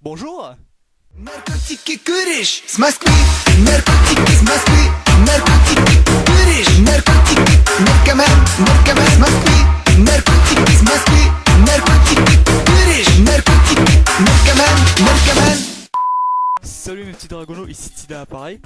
Bonjour. Narkotyki kurysz z Moskwy, narkotyki z Moskwy, narkotyki kurysz, narkotyki, narkoman, narkoman z Moskwy, narkotyki z Moskwy, narkotyki kurysz, narkotyki, narkoman, narkoman. Salut mes petits dragonos, ici Tida Appareil.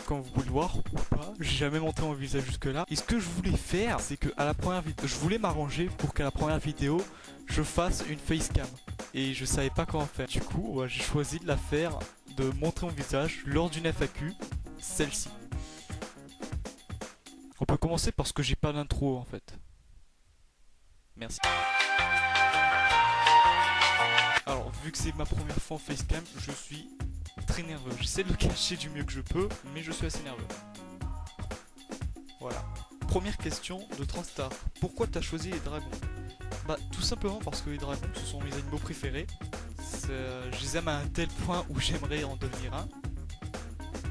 Comme vous pouvez le voir ou pas, j'ai jamais monté mon visage jusque là. Et ce que je voulais faire, c'est que à la première vidéo, je voulais m'arranger pour qu'à la première vidéo, je fasse une facecam. Et je savais pas comment faire. Du coup, ouais, j'ai choisi de la faire, de montrer mon visage lors d'une FAQ, celle-ci. On peut commencer parce que j'ai pas d'intro en fait. Merci. Alors, vu que c'est ma première fois en facecam, je suis très nerveux. J'essaie de le cacher du mieux que je peux, mais je suis assez nerveux. Voilà. Première question de Transtar. Pourquoi t'as choisi les dragons? Bah, tout simplement parce que les dragons, ce sont mes animaux préférés. Je les aime à un tel point où j'aimerais en devenir un.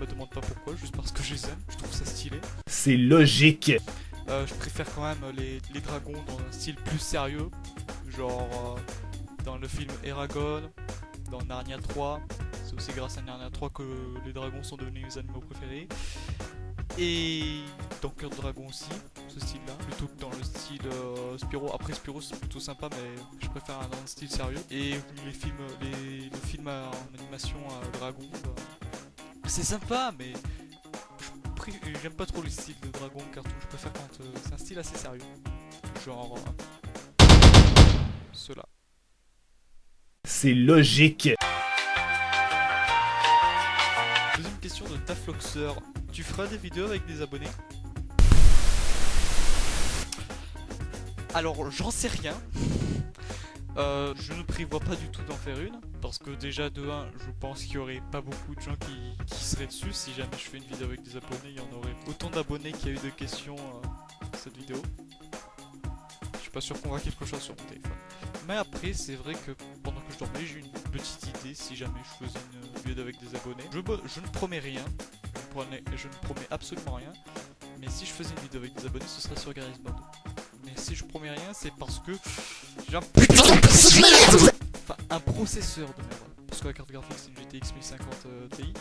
Me demande pas pourquoi, juste parce que je les aime. Je trouve ça stylé. C'est logique. Je préfère quand même les dragons dans un style plus sérieux. Genre dans le film Eragon, dans Narnia 3. C'est aussi grâce à Narnia 3 que les dragons sont devenus mes animaux préférés. Et dans Cœur de Dragon aussi, ce style là, plutôt que dans le style Spyro. Après Spyro c'est plutôt sympa, mais je préfère dans un style sérieux. Et les films en animation dragon, c'est sympa, mais j'aime pas trop les styles de dragon cartoon. Je préfère quand c'est un style assez sérieux, genre ceux-là. C'est logique. Deuxième question de Tafloxer. Tu feras des vidéos avec des abonnés? Alors, j'en sais rien. Je ne prévois pas du tout d'en faire une. Parce que déjà, de 1, je pense qu'il y aurait pas beaucoup de gens qui seraient dessus. Si jamais je fais une vidéo avec des abonnés, il y en aurait autant d'abonnés qu'il y a eu de questions à cette vidéo. Je suis pas sûr qu'on voit quelque chose sur mon téléphone. Mais après, c'est vrai que pendant que je dormais, j'ai eu une petite idée si jamais je faisais une vidéo avec des abonnés. Je ne promets rien. Je ne promets absolument rien. Mais si je faisais une vidéo avec des abonnés, ce serait sur Garry's Mod. Mais si je promets rien, c'est parce que j'ai un putain de merde. Enfin, un processeur de merde. Parce que la carte graphique, c'est une GTX 1050 Ti.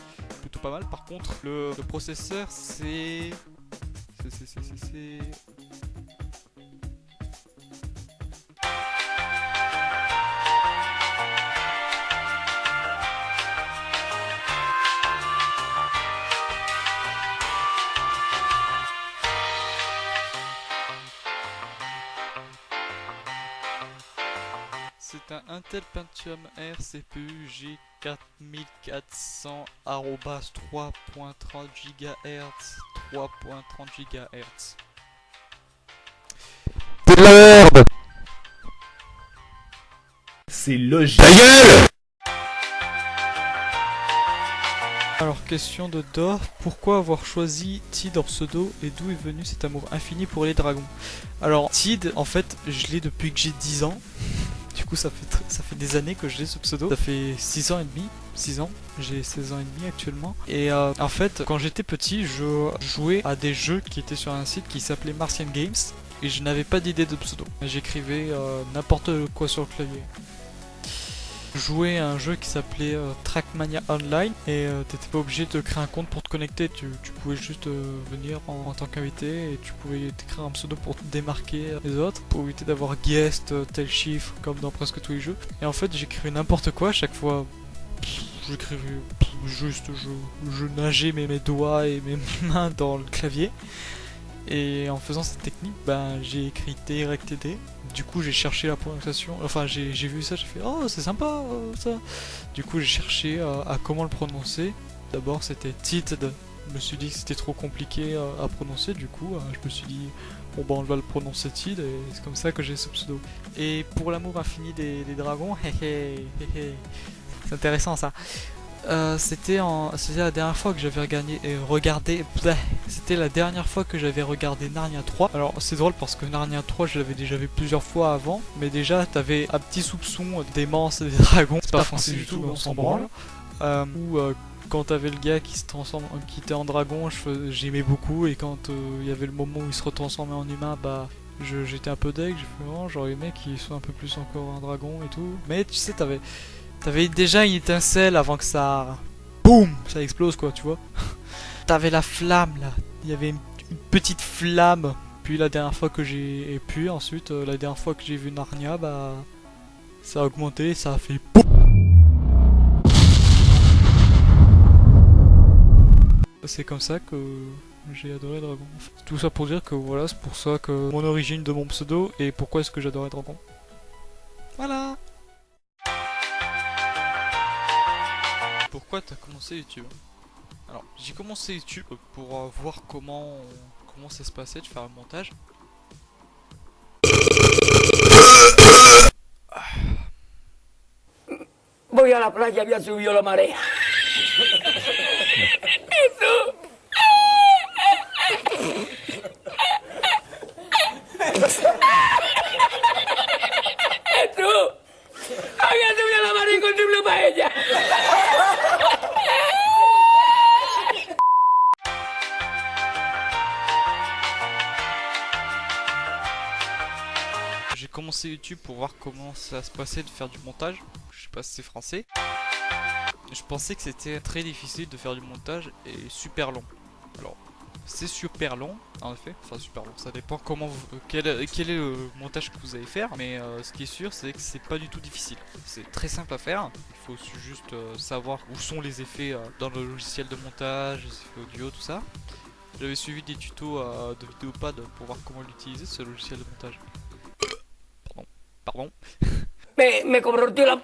Plutôt pas mal. Par contre, le processeur, c'est... C'est un Intel Pentium R CPU G4400 3.30 GHz 3.30 GHz. C'est de la merde. C'est logique. Ta gueule. Alors, question de Dor, pourquoi avoir choisi Tid en pseudo et d'où est venu cet amour infini pour les dragons? Alors, Tid, en fait, je l'ai depuis que j'ai 10 ans. Du coup, ça fait des années que j'ai ce pseudo. Ça fait 6 ans et demi. 6 ans. J'ai 16 ans et demi actuellement. Et en fait, quand j'étais petit, je jouais à des jeux qui étaient sur un site qui s'appelait Martian Games. Et je n'avais pas d'idée de pseudo. J'écrivais n'importe quoi sur le clavier. Je jouais à un jeu qui s'appelait Trackmania Online. Et t'étais pas obligé de créer un compte pour te connecter. Tu pouvais juste venir en tant qu'invité. Et tu pouvais t'écrire un pseudo pour te démarquer des autres. Pour éviter d'avoir guest, tel chiffre, comme dans presque tous les jeux. Et en fait, j'écrivais n'importe quoi. À chaque fois, j'écrivais juste, je nageais mes doigts et mes mains dans le clavier. Et en faisant cette technique, ben, j'ai écrit TRTD. Du coup, j'ai cherché la prononciation. Enfin, j'ai vu ça, j'ai fait oh, c'est sympa ça. Du coup, j'ai cherché à comment le prononcer. D'abord, c'était Tid. Je me suis dit que c'était trop compliqué à prononcer. Du coup, je me suis dit bon, bah, on va le prononcer Tid. Et c'est comme ça que j'ai ce pseudo. Et pour l'amour infini des dragons, c'est intéressant ça. C'était la dernière fois que j'avais regardé c'était la dernière fois que j'avais regardé Narnia 3. Alors c'est drôle parce que Narnia 3 je l'avais déjà vu plusieurs fois avant, mais déjà t'avais un petit soupçon démence des dragons, c'est pas français du tout, on s'en branle. Quand t'avais le gars qui se transforme, qui était en dragon, j'aimais beaucoup, et quand il y avait le moment où il se retransformait en humain, bah j'étais un peu deg, j'ai fait oh, j'aurais aimé qu'il soit un peu plus encore un dragon et tout. Mais tu sais, T'avais déjà une étincelle avant que ça... Boum, ça explose quoi, tu vois. T'avais la flamme là. Il y avait une petite flamme. Puis la dernière fois que j'ai... Et puis ensuite, la dernière fois que j'ai vu Narnia, bah... Ça a augmenté, ça a fait... Boum. C'est comme ça que j'ai adoré Dragon. Tout ça pour dire que voilà, c'est pour ça que mon origine de mon pseudo et pourquoi est-ce que j'adorais Dragon. Voilà. Pourquoi t'as commencé YouTube? Alors, j'ai commencé YouTube pour voir comment ça se passait de faire un montage. Voy a la playa, había subido la marea. Jesús, había subido la marea y encontré una paella. J'ai commencé YouTube pour voir comment ça se passait de faire du montage. Je sais pas si c'est français. Je pensais que c'était très difficile de faire du montage et super long. Alors, c'est super long, en effet. Enfin, super long. Ça dépend comment quel est le montage que vous allez faire. Mais ce qui est sûr, c'est que c'est pas du tout difficile. C'est très simple à faire. Il faut juste savoir où sont les effets dans le logiciel de montage, les effets audio, tout ça. J'avais suivi des tutos de Vidéopad pour voir comment l'utiliser, ce logiciel de montage. Pardon. Me convirtió la...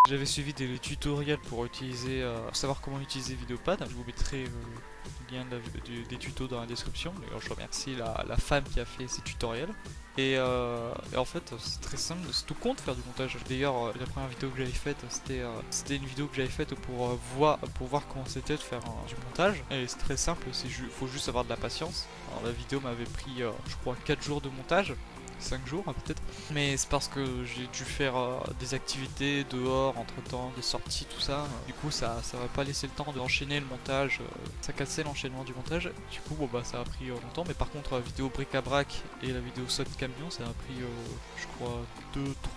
J'avais suivi des tutoriels pour utiliser, pour savoir comment utiliser Vidéopad. Je vous mettrai le lien des tutos dans la description. D'ailleurs, je remercie la femme qui a fait ces tutoriels. Et en fait, c'est très simple, c'est tout con de faire du montage. D'ailleurs, la première vidéo que j'avais faite, c'était une vidéo que j'avais faite pour voir comment c'était de faire du montage. Et c'est très simple, faut juste avoir de la patience. Alors, la vidéo m'avait pris, je crois, 4 jours de montage. 5 jours peut-être, mais c'est parce que j'ai dû faire des activités dehors entre temps, des sorties, tout ça. Du coup, ça va pas laisser le temps d'enchaîner le montage, ça cassait l'enchaînement du montage. Du coup, bon, bah ça a pris longtemps, mais par contre, la vidéo bric-à-brac et la vidéo saut de camion, ça a pris, je crois,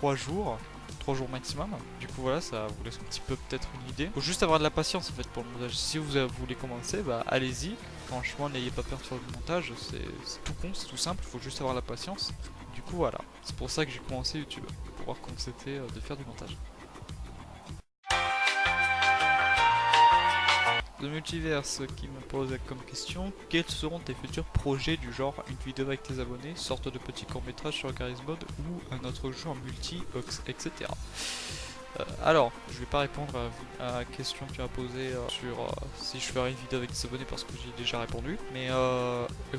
2-3 jours. 3 jours maximum. Du coup voilà, ça vous laisse un petit peu peut-être une idée. Faut juste avoir de la patience en fait pour le montage. Si vous voulez commencer, bah allez-y. Franchement, n'ayez pas peur de faire du montage, c'est tout con, c'est tout simple, faut juste avoir la patience. Du coup voilà, c'est pour ça que j'ai commencé YouTube, pour voir comment c'était de faire du montage. Le multiverse qui me pose comme question: quels seront tes futurs projets du genre une vidéo avec tes abonnés, sorte de petit court métrage sur Garry's Mod ou un autre jeu en multi, etc. Alors, je vais pas répondre à la question que tu as posée sur si je ferai une vidéo avec des abonnés parce que j'ai déjà répondu. Mais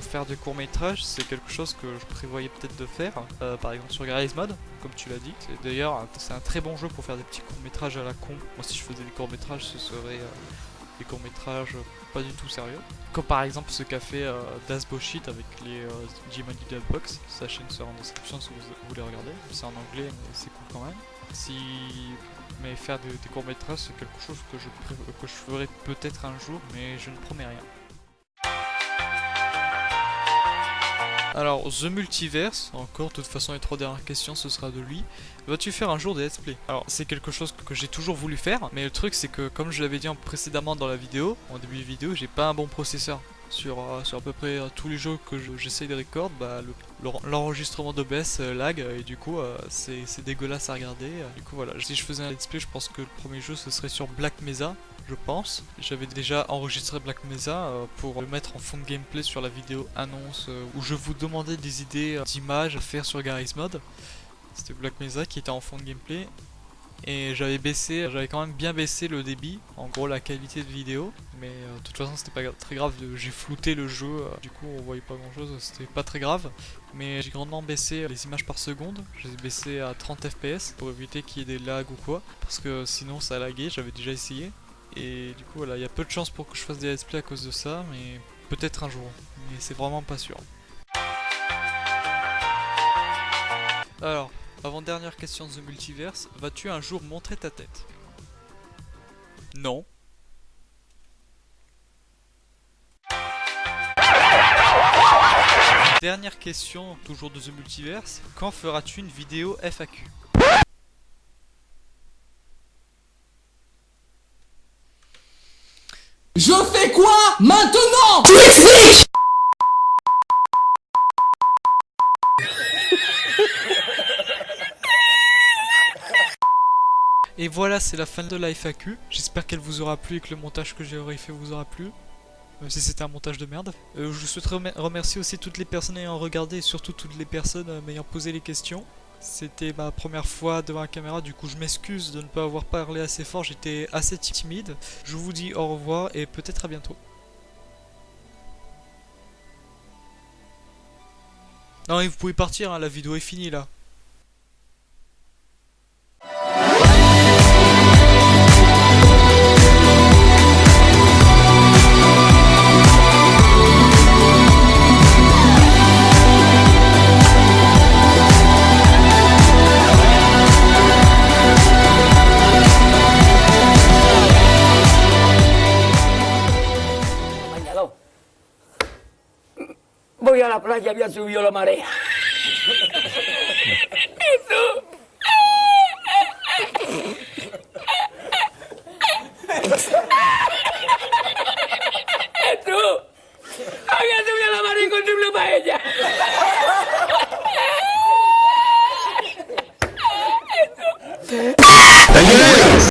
faire des courts métrages, c'est quelque chose que je prévoyais peut-être de faire. Par exemple sur Garry's Mod, comme tu l'as dit. D'ailleurs, c'est un très bon jeu pour faire des petits courts métrages à la con. Moi, si je faisais des courts métrages, ce serait des courts métrages pas du tout sérieux. Comme par exemple ce qu'a fait DasBoshit avec les Jiminy Box. Sa chaîne sera en description si vous voulez regarder. C'est en anglais, mais c'est cool quand même. Mais faire des courts métrages, c'est quelque chose que je ferai peut-être un jour, mais je ne promets rien. Alors, The Multiverse, encore, de toute façon les 3 dernières questions ce sera de lui. Vas-tu faire un jour des let's play? Alors, c'est quelque chose que j'ai toujours voulu faire, mais le truc c'est que, comme je l'avais dit précédemment dans la vidéo, en début de vidéo, j'ai pas un bon processeur. Sur à peu près tous les jeux que j'essaye de record, bah, l'enregistrement d'OBS lag et du coup c'est dégueulasse à regarder. Du coup voilà, si je faisais un let's play, je pense que le premier jeu ce serait sur Black Mesa, je pense. J'avais déjà enregistré Black Mesa pour le mettre en fond de gameplay sur la vidéo annonce où je vous demandais des idées d'images à faire sur Garry's Mod. C'était Black Mesa qui était en fond de gameplay. Et j'avais quand même bien baissé le débit, en gros la qualité de vidéo, mais de toute façon c'était pas très grave, j'ai flouté le jeu, du coup on voyait pas grand chose, c'était pas très grave, mais j'ai grandement baissé les images par seconde, je les ai baissées à 30 fps pour éviter qu'il y ait des lags ou quoi, parce que sinon ça laguait, j'avais déjà essayé, et du coup voilà, il y a peu de chances pour que je fasse des let's play à cause de ça, mais peut-être un jour, mais c'est vraiment pas sûr. Alors, avant-dernière question de The Multiverse, vas-tu un jour montrer ta tête? Non. Dernière question, toujours de The Multiverse, quand feras-tu une vidéo FAQ? Je fais quoi maintenant? Et voilà, c'est la fin de la FAQ. J'espère qu'elle vous aura plu et que le montage que j'aurais fait vous aura plu. Même si c'était un montage de merde. Je souhaiterais remercier aussi toutes les personnes ayant regardé et surtout toutes les personnes m'ayant posé les questions. C'était ma première fois devant la caméra, du coup je m'excuse de ne pas avoir parlé assez fort, j'étais assez timide. Je vous dis au revoir et peut-être à bientôt. Non et vous pouvez partir, hein, la vidéo est finie là. Bañador. Voy a la playa, había subido la marea. Eso.